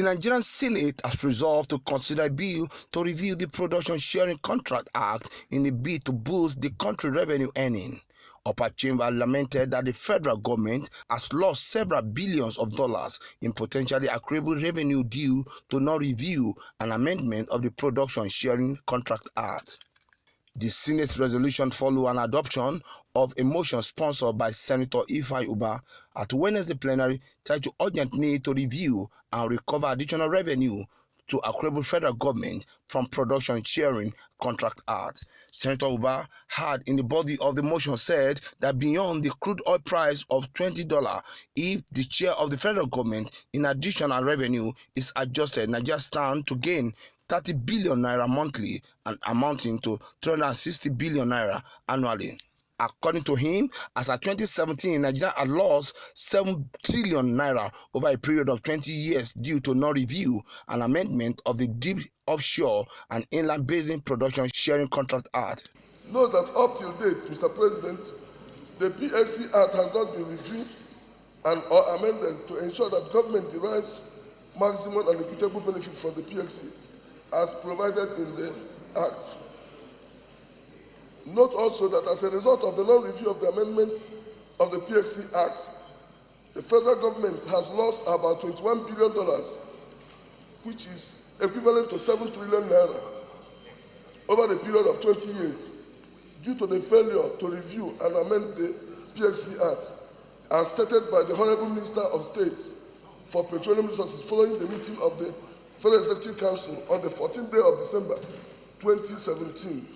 The Nigerian Senate has resolved to consider a bill to review the Production Sharing Contract Act in a bid to boost the country's revenue earning. Upper Chamber lamented that the federal government has lost several billions of dollars in potentially accruable revenue due to non-review and amendment of the Production Sharing Contract Act. The Senate resolution followed an adoption of a motion sponsored by Senator Ifeanyi Ubah at Wednesday plenary titled Urgent Need to Review and Recover Additional Revenue to Accruable Federal Government from Production Sharing Contract Act. Senator Ubah had in the body of the motion said that beyond the crude oil price of $20, if the share of the federal government in additional revenue is adjusted, Nigeria stands to gain 30 billion naira monthly and amounting to 360 billion naira annually. According to him, as of 2017, Nigeria had lost 7 trillion naira over a period of 20 years due to non-review and amendment of the Deep Offshore and Inland Basin Production Sharing Contract Act. Note that up till date, Mr. President, the PSC Act has not been reviewed and or amended to ensure that government derives maximum and equitable benefit from the PSC as provided in the Act. Note also that as a result of the non-review of the amendment of the PSC Act, the federal government has lost about $21 billion, which is equivalent to 7 trillion naira over the period of 20 years, due to the failure to review and amend the PSC Act, as stated by the Honorable Minister of State for Petroleum Resources following the meeting of the Federal Executive Council on the 14th day of December 2017.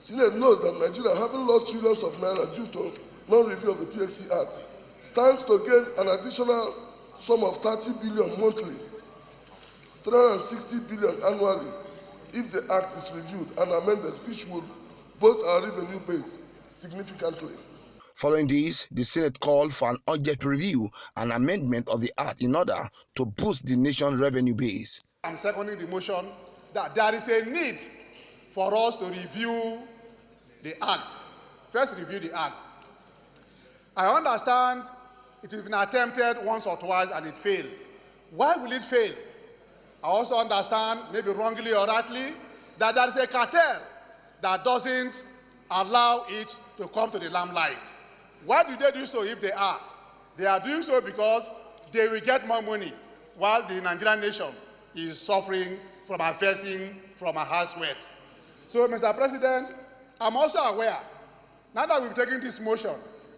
Senate knows that Nigeria, having lost trillions of naira due to non-review of the PSC Act, stands to gain an additional sum of 30 billion monthly, 360 billion annually, if the Act is reviewed and amended, which would boost our revenue base significantly. Following this, the Senate called for an urgent review and amendment of the Act in order to boost the nation's revenue base. I'm seconding the motion that there is a need for us to review the Act. First, review the Act. I understand it has been attempted once or twice and it failed. Why will it fail? I also understand, maybe wrongly or rightly, that there is a cartel that doesn't allow it to come to the limelight. Why do they do so if they are? They are doing so because they will get more money while the Nigerian nation is suffering from adversing from a hard sweat. So, Mr. President, I'm also aware, now that we've taken this motion,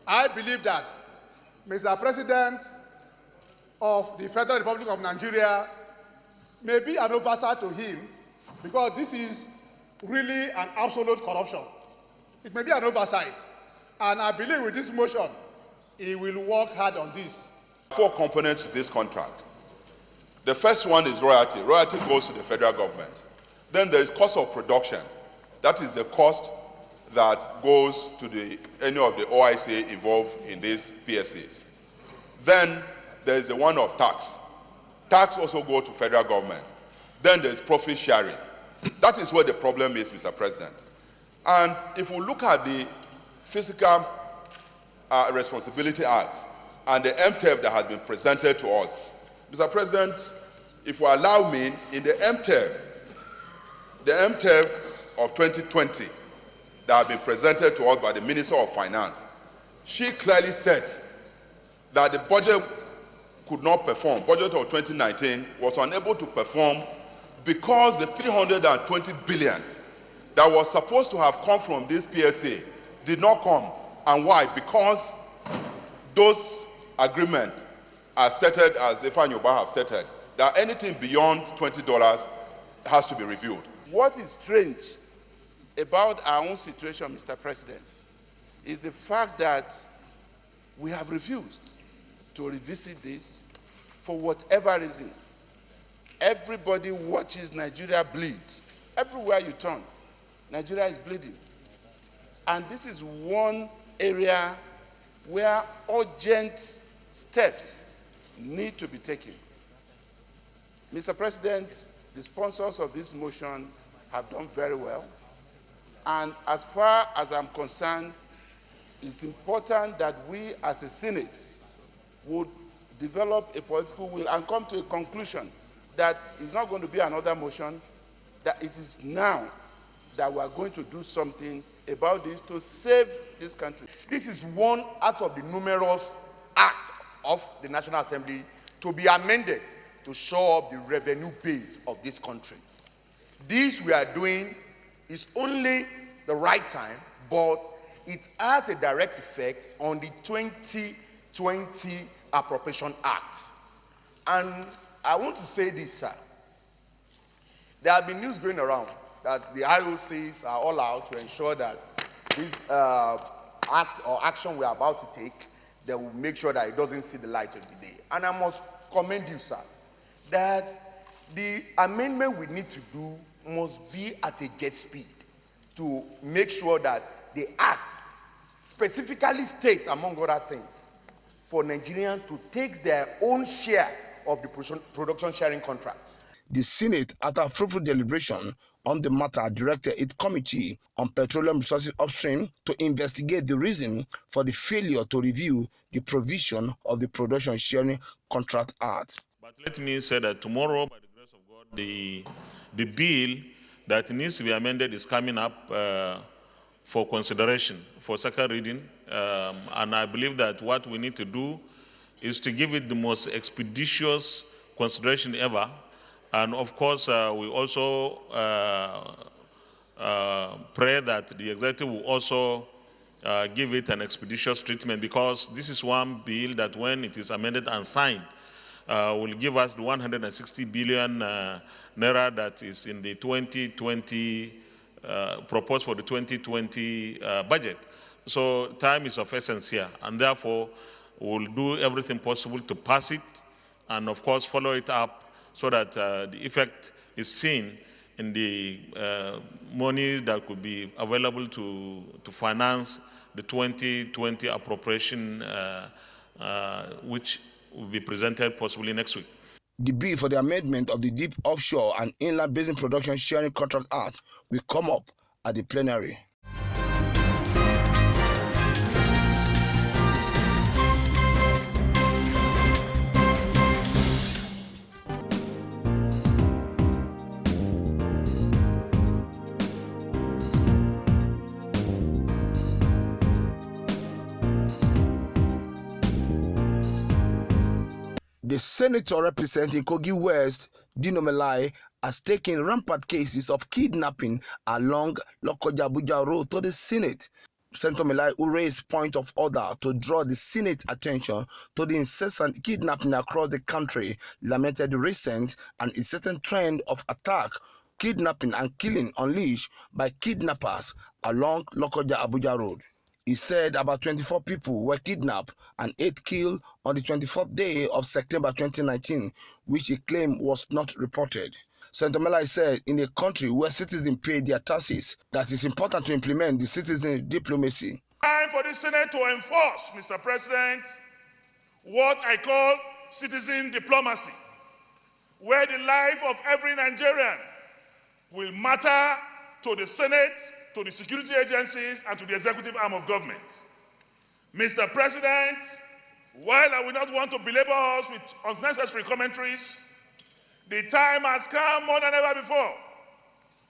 I believe that Mr. President of the Federal Republic of Nigeria may be an oversight to him, because this is really an absolute corruption. It may be an oversight. And I believe with this motion, he will work hard on this. 4 components to this contract. The first one is royalty. Royalty goes to the federal government. Then there is cost of production. That is the cost that goes to any of the OIC involved in these PSCs. Then there is the one of tax. Tax also goes to federal government. Then there is profit sharing. That is where the problem is, Mr. President. And if we look at the Fiscal Responsibility Act and the MTEF that has been presented to us, Mr. President, if you allow me, in the MTEF of 2020 that has been presented to us by the Minister of Finance, she clearly states that the budget could not perform. Budget of 2019 was unable to perform because the 320 billion that was supposed to have come from this PSA did not come. And why? Because those agreements are stated, as Ifeanyi Ubah have stated, that anything beyond $20 has to be reviewed. What is strange about our own situation, Mr. President, is the fact that we have refused to revisit this for whatever reason. Everybody watches Nigeria bleed. Everywhere you turn, Nigeria is bleeding. And this is one area where urgent steps need to be taken. Mr. President, the sponsors of this motion have done very well. And as far as I'm concerned, it's important that we as a Senate would develop a political will and come to a conclusion that it's not going to be another motion, that it is now that we are going to do something about this to save this country. This is one out of the numerous acts of the National Assembly to be amended to show up the revenue base of this country. This we are doing is only the right time, but it has a direct effect on the 2020 Appropriation Act. And I want to say this, sir. There have been news going around that the IOCs are all out to ensure that this act or action we are about to take, they will make sure that it doesn't see the light of the day. And I must commend you, sir, that the amendment we need to do must be at a jet speed to make sure that the act specifically states, among other things, for Nigerians to take their own share of the production sharing contract. The Senate, after fruitful deliberation on the matter, directed its Committee on Petroleum Resources Upstream to investigate the reason for the failure to review the provision of the Production Sharing Contract Act. But let me say that tomorrow, by the grace of God, the bill that needs to be amended is coming up for consideration, for second reading. And I believe that what we need to do is to give it the most expeditious consideration ever. And of course, we also pray that the executive will also give it an expeditious treatment, because this is one bill that, when it is amended and signed, will give us the 160 billion naira that is in the 2020, proposed for the 2020 budget. So time is of essence here, and therefore we'll do everything possible to pass it and of course follow it up so that the effect is seen in the money that could be available to finance the 2020 appropriation, which will be presented possibly next week. The bill for the amendment of the Deep Offshore and Inland Basin Production Sharing Contract Act will come up at the plenary. The senator representing Kogi West, Dino Melai, has taken rampant cases of kidnapping along Lokoja-Abuja Road to the Senate. Senator Melai, who raised point of order to draw the Senate attention to the incessant kidnapping across the country, lamented the recent and incessant trend of attack, kidnapping and killing unleashed by kidnappers along Lokoja-Abuja Road. He said about 24 people were kidnapped and 8 killed on the 24th day of September 2019, which he claimed was not reported. Senator Melai said in a country where citizens pay their taxes, that it's important to implement the citizen diplomacy. Time for the Senate to enforce, Mr. President, what I call citizen diplomacy, where the life of every Nigerian will matter to the Senate, to the security agencies, and to the executive arm of government. Mr. President, while I will not want to belabor us with unnecessary commentaries, the time has come more than ever before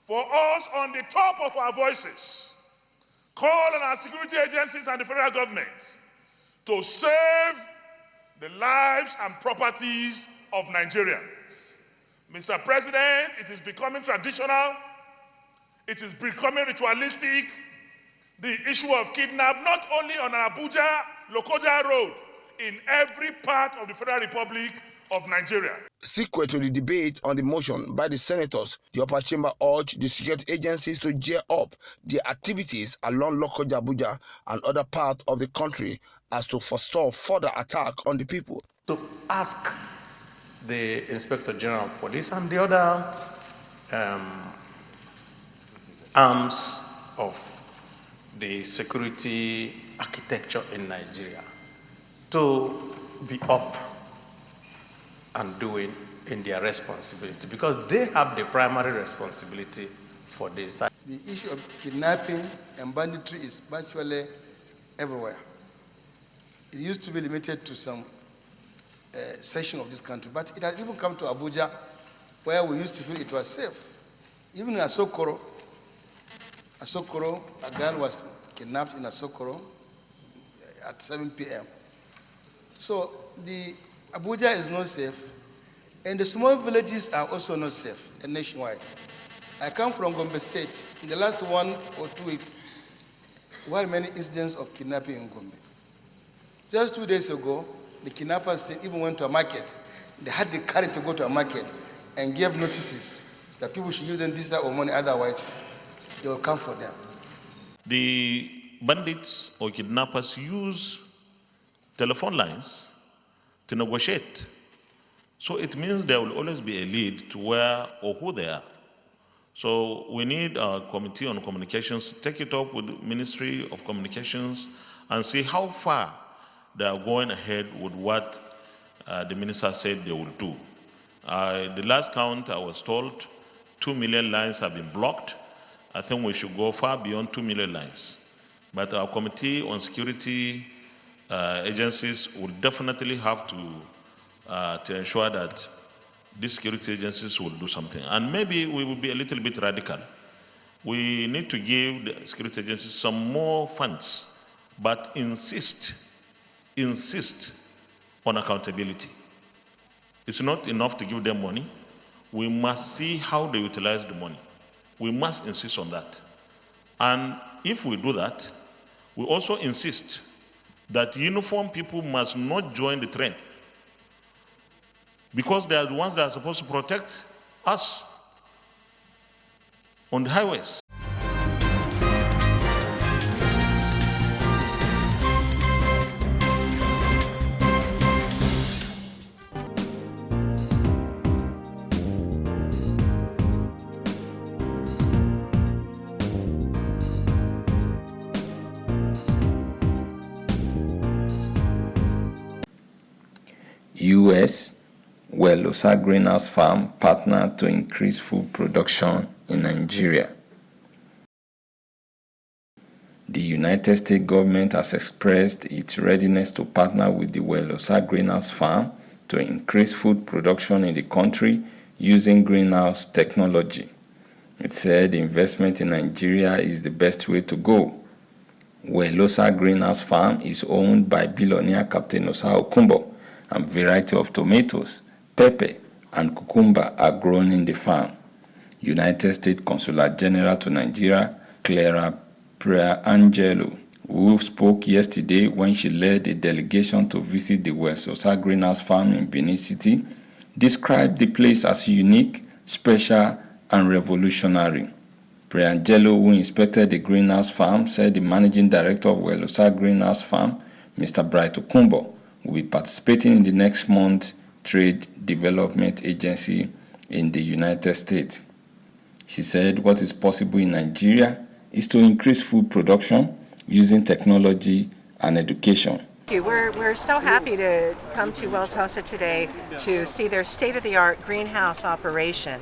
for us, on the top of our voices, call on our security agencies and the federal government to save the lives and properties of Nigerians. Mr. President, it is becoming traditional, it is becoming ritualistic, the issue of kidnap, not only on an Abuja-Lokoja road, in every part of the Federal Republic of Nigeria. Sequel to the debate on the motion by the senators, the upper chamber urged the security agencies to gear up their activities along Lokoja-Abuja and other parts of the country as to forestall further attack on the people. To ask the Inspector General of Police and the other arms of the security architecture in Nigeria to be up and doing in their responsibility, because they have the primary responsibility for this. The issue of kidnapping and banditry is virtually everywhere. It used to be limited to some section of this country. But it has even come to Abuja, where we used to feel it was safe. Even in Asokoro, a girl was kidnapped in Asokoro at 7 p.m. So the Abuja is not safe, and the small villages are also not safe and nationwide. I come from Gombe State. In the last 1 or 2 weeks, we had many incidents of kidnapping in Gombe. Just 2 days ago, the kidnappers even went to a market. They had the courage to go to a market and give notices that people should use them this or money, otherwise they will come for them. The bandits or kidnappers use telephone lines to negotiate. So it means there will always be a lead to where or who they are. So we need a committee on communications to take it up with the Ministry of Communications and see how far they are going ahead with what the minister said they will do. The last count, I was told 2 million lines have been blocked. I think we should go far beyond 2 million lines. But our committee on security agencies will definitely have to ensure that these security agencies will do something. And maybe we will be a little bit radical. We need to give the security agencies some more funds, but insist on accountability. It's not enough to give them money. We must see how they utilize the money. We must insist on that. And if we do that, we also insist that uniformed people must not join the train, because they are the ones that are supposed to protect us on the highways. U.S. Welosa Greenhouse Farm partner to increase food production in Nigeria. The United States government has expressed its readiness to partner with the Welosa Greenhouse Farm to increase food production in the country using greenhouse technology. It said investment in Nigeria is the best way to go. Welosa Greenhouse Farm is owned by billionaire Captain Osa Okumbo, and a variety of tomatoes, pepper, and cucumber are grown in the farm. United States Consular General to Nigeria, Clara Preangelo, who spoke yesterday when she led a delegation to visit the Welosa Greenhouse Farm in Benin City, described the place as unique, special, and revolutionary. Preangelo, who inspected the greenhouse farm, said the managing director of Welosa Greenhouse Farm, Mr. Bright Okumbo, will be participating in the next month's Trade Development Agency in the United States. She said what is possible in Nigeria is to increase food production using technology and education. We're so happy to come to Welosa today to see their state-of-the-art greenhouse operation.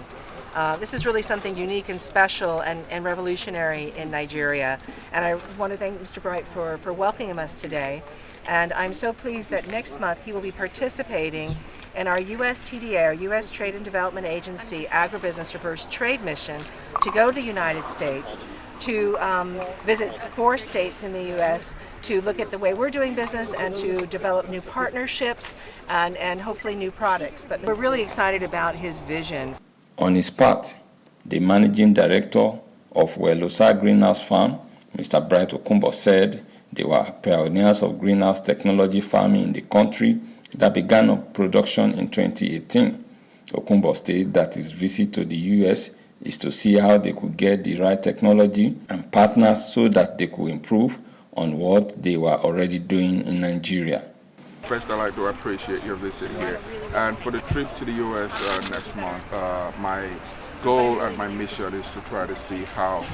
This is really something unique and special and revolutionary in Nigeria. And I want to thank Mr. Bright for welcoming us today. And I'm so pleased that next month he will be participating in our USTDA, our U.S. Trade and Development Agency Agribusiness Reverse Trade Mission to go to the United States to visit 4 states in the U.S. to look at the way we're doing business and to develop new partnerships and hopefully new products. But we're really excited about his vision. On his part, the managing director of Welosa Greenhouse Farm, Mr. Bright Okumbo, said they were pioneers of greenhouse technology farming in the country that began production in 2018. Okumbo stated that his visit to the U.S. is to see how they could get the right technology and partners so that they could improve on what they were already doing in Nigeria. First, I'd like to appreciate your visit here. And for the trip to the U.S. Next month, my goal and my mission is to try to see how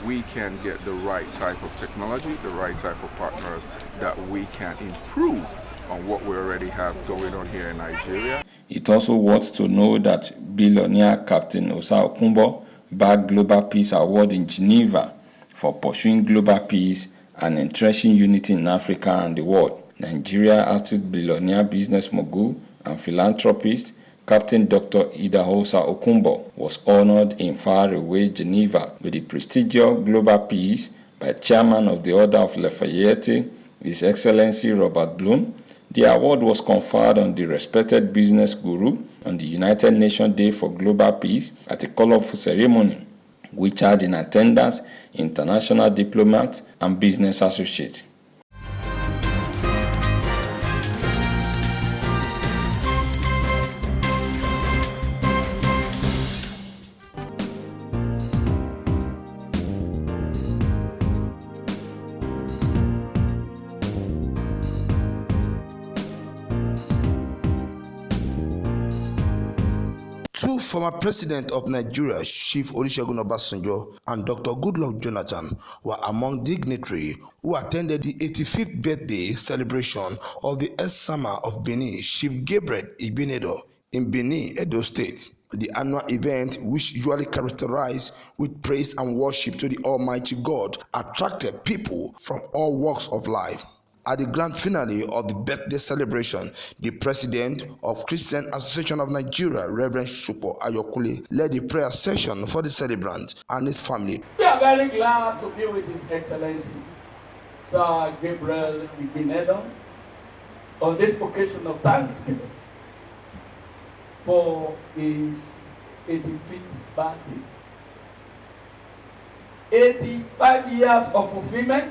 we can get the right type of technology, the right type of partners that we can improve on what we already have going on here in Nigeria. It also wants to know that billionaire Captain Osa Okumbo bagged Global Peace Award in Geneva for pursuing global peace and entrenching unity in Africa and the world. Nigeria asked billionaire business mogul and philanthropist Captain Dr. Idahosa Okumbo was honored in faraway Geneva with the prestigious Global Peace by Chairman of the Order of Lafayette, His Excellency Robert Bloom. The award was conferred on the respected business guru on the United Nations Day for Global Peace at a colorful ceremony, which had in attendance international diplomats and business associates. Two former presidents of Nigeria, Chief Olusegun Obasanjo and Dr. Goodluck Jonathan, were among dignitaries who attended the 85th birthday celebration of the Esama of Benin, Chief Gabriel Igbeneghu, in Benin, Edo State. The annual event, which usually characterized with praise and worship to the Almighty God, attracted people from all walks of life. At the grand finale of the birthday celebration, the president of Christian Association of Nigeria, Reverend Shupo Ayokule, led the prayer session for the celebrant and his family. We are very glad to be with His Excellency, Sir Gabriel Igbeneghu, on this occasion of Thanksgiving for his 85th birthday. 85 years of fulfillment,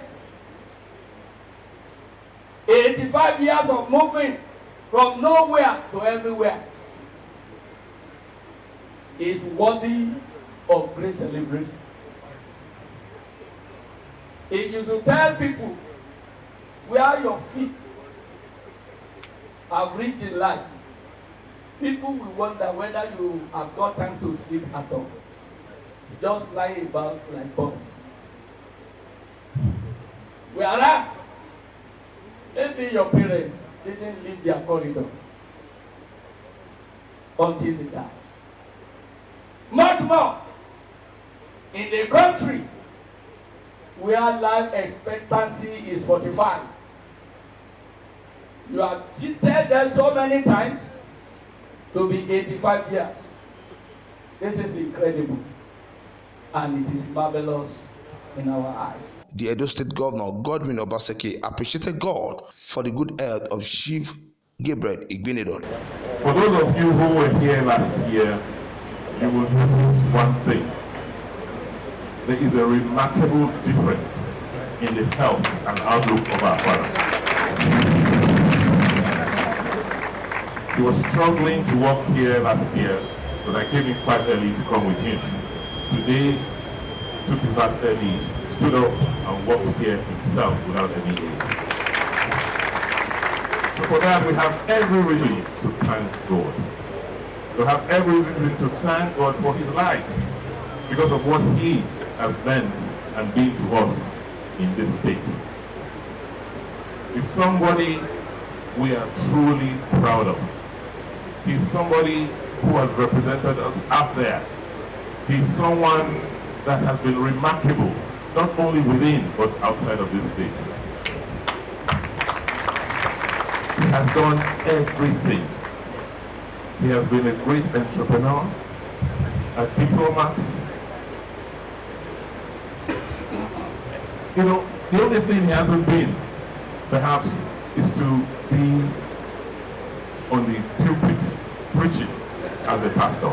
85 years of moving from nowhere to everywhere is worthy of great celebration. If you should tell people where your feet have reached in life, people will wonder whether you have got time to sleep at all. Just lying about like Bob. Whereas maybe your parents didn't leave their corridor until they died. Much more in a country where life expectancy is 45. You have cheated there so many times to be 85 years. This is incredible, and it is marvelous in our eyes. The Edo State Governor, Godwin Obaseki, appreciated God for the good health of Chief Gabriel Igbeneghu. For those of you who were here last year, you will notice one thing. There is a remarkable difference in the health and outlook of our father. He was struggling to walk here last year, but I came in quite early to come with him. Today, took his back early, stood up and walked here himself without any aid. So for that, we have every reason to thank God. We have every reason to thank God for his life because of what he has meant and been to us in this state. He's somebody we are truly proud of. He's somebody who has represented us out there. He's someone that has been remarkable, not only within but outside of this state. He has done everything. He has been a great entrepreneur, a diplomat. You know, the only thing he hasn't been, perhaps, is to be on the pulpit preaching as a pastor.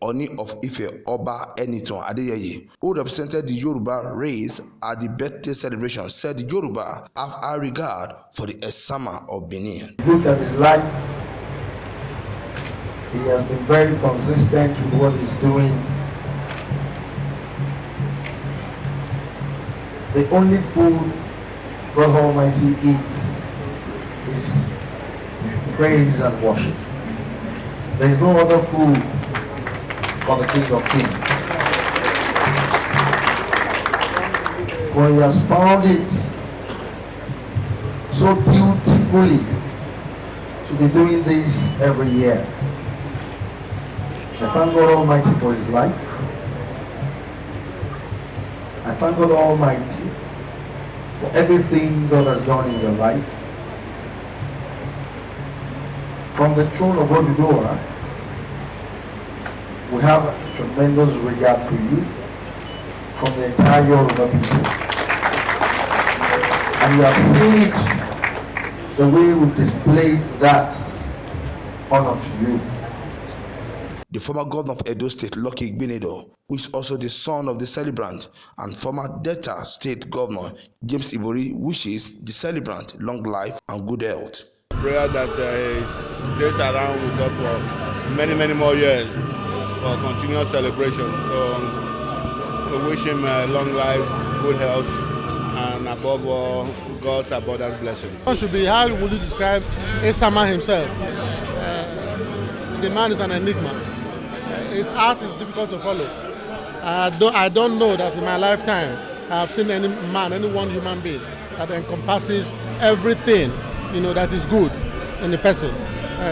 Oni of Ife, Oba Eniton Adeyeye, who represented the Yoruba race at the birthday celebration, said the Yoruba have high regard for the Esama of Benin. Look at his life. He has been very consistent with what he's doing. The only food God Almighty eats is praise and worship. There is no other food for the King of Kings. But he has found it so beautifully to be doing this every year. I thank God Almighty for his life. I thank God Almighty for everything God has done in your life. From the throne of Oduduwa, we have tremendous regard for you from the entire Yoruba people. And you have seen it the way we've displayed that honor to you. The former governor of Edo State, Lucky Igbeneghu, who is also the son of the celebrant, and former Delta State Governor James Ibori, wishes the celebrant long life and good health. Prayer that he stays around with us for many, many more years for continuous celebration. So we wish him long life, good health, and above all, God's abundant blessing. What should be, how would you describe Esama himself? The man is an enigma. His art is difficult to follow. I don't know that in my lifetime I have seen any man, any one human being that encompasses everything, that is good in the person.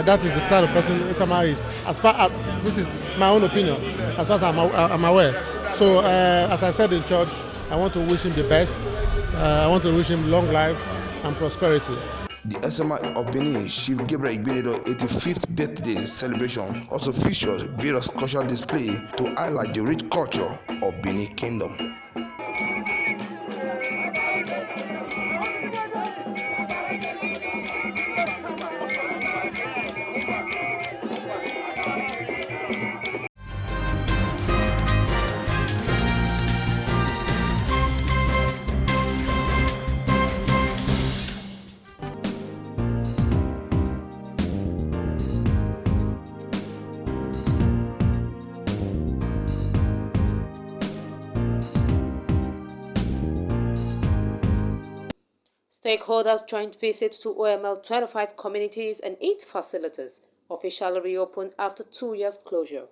That is the type of person Esama is. As far as this is my own opinion, as far as I'm aware. So, as I said in church, I want to wish him the best. I want to wish him long life and prosperity. The Esama of Benin, Chief Gabriel Igbeneghu 85th birthday celebration also features various cultural displays to highlight the rich culture of Benin Kingdom. Stakeholders' joint visit to OML 25 communities and 8 facilities officially reopened after 2 years closure.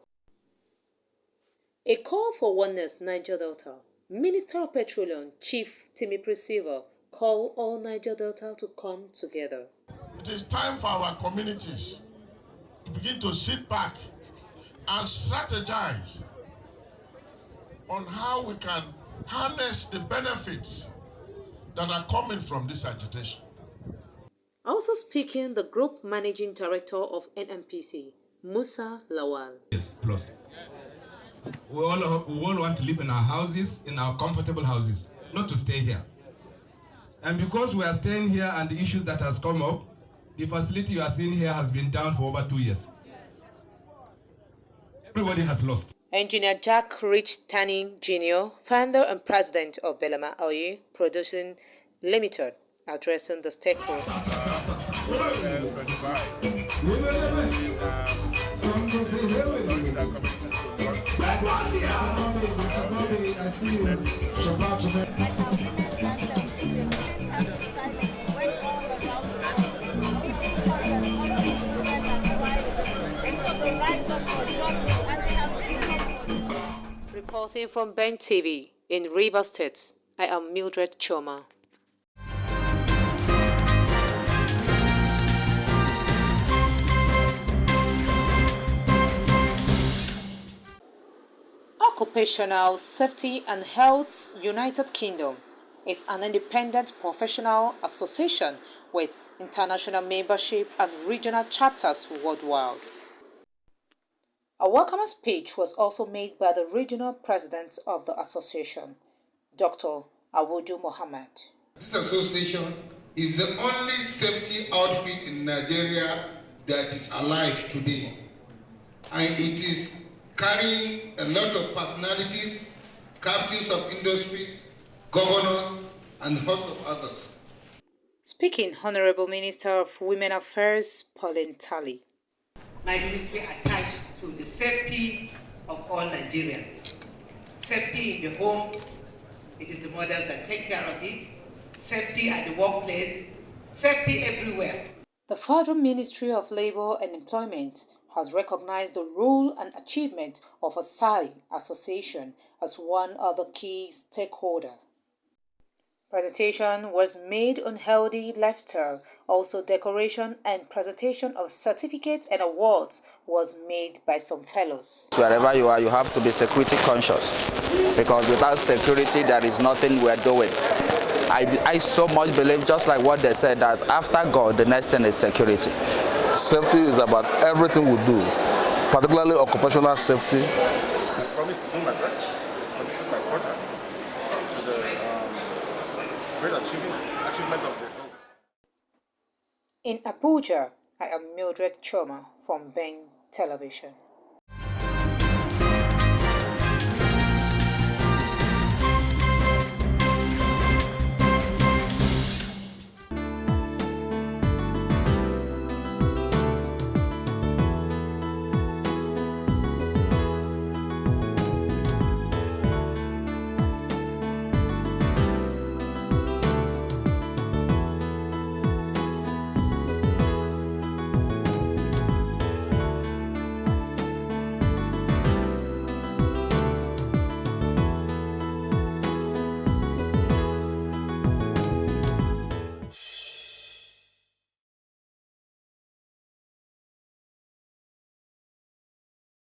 A call for oneness, Niger Delta. Minister of Petroleum, Chief Timi Presiva, called all Niger Delta to come together. It is time for our communities to begin to sit back and strategize on how we can harness the benefits that are coming from this agitation. Also speaking, the Group Managing Director of NNPC, Musa Lawal. Yes, plus. We all want to live in our houses, in our comfortable houses, not to stay here. And because we are staying here and the issues that has come up, the facility you are seeing here has been down for over 2 years. Everybody has lost. Engineer Jack Rich Tanning Jr., founder and president of Belema Oil Producing Limited, addressing the stakeholders. Reporting from Ben TV in Rivers State, I am Mildred Choma. Occupational Safety and Health United Kingdom is an independent professional association with international membership and regional chapters worldwide. A welcome speech was also made by the regional president of the association, Dr. Awudu Mohammed. This association is the only safety outfit in Nigeria that is alive today, and it is carrying a lot of personalities, captains of industries, governors, and a host of others. Speaking, Honorable Minister of Women Affairs, Pauline Talley. My ministry attached to the safety of all Nigerians. Safety in the home, it is the mothers that take care of it. Safety at the workplace, safety everywhere. The Federal Ministry of Labour and Employment has recognized the role and achievement of a SAI association as one of the key stakeholders. Presentation was made on healthy lifestyle. Also, decoration and presentation of certificates and awards was made by some fellows. Wherever you are, you have to be security conscious, because without security, there is nothing we're doing. I so much believe, just like what they said, that after God, the next thing is security. Safety is about everything we do, particularly occupational safety. I promise to do my best, contribute my part to the great achievement of the goal. In Abuja, I am Mildred Choma from Beng Television.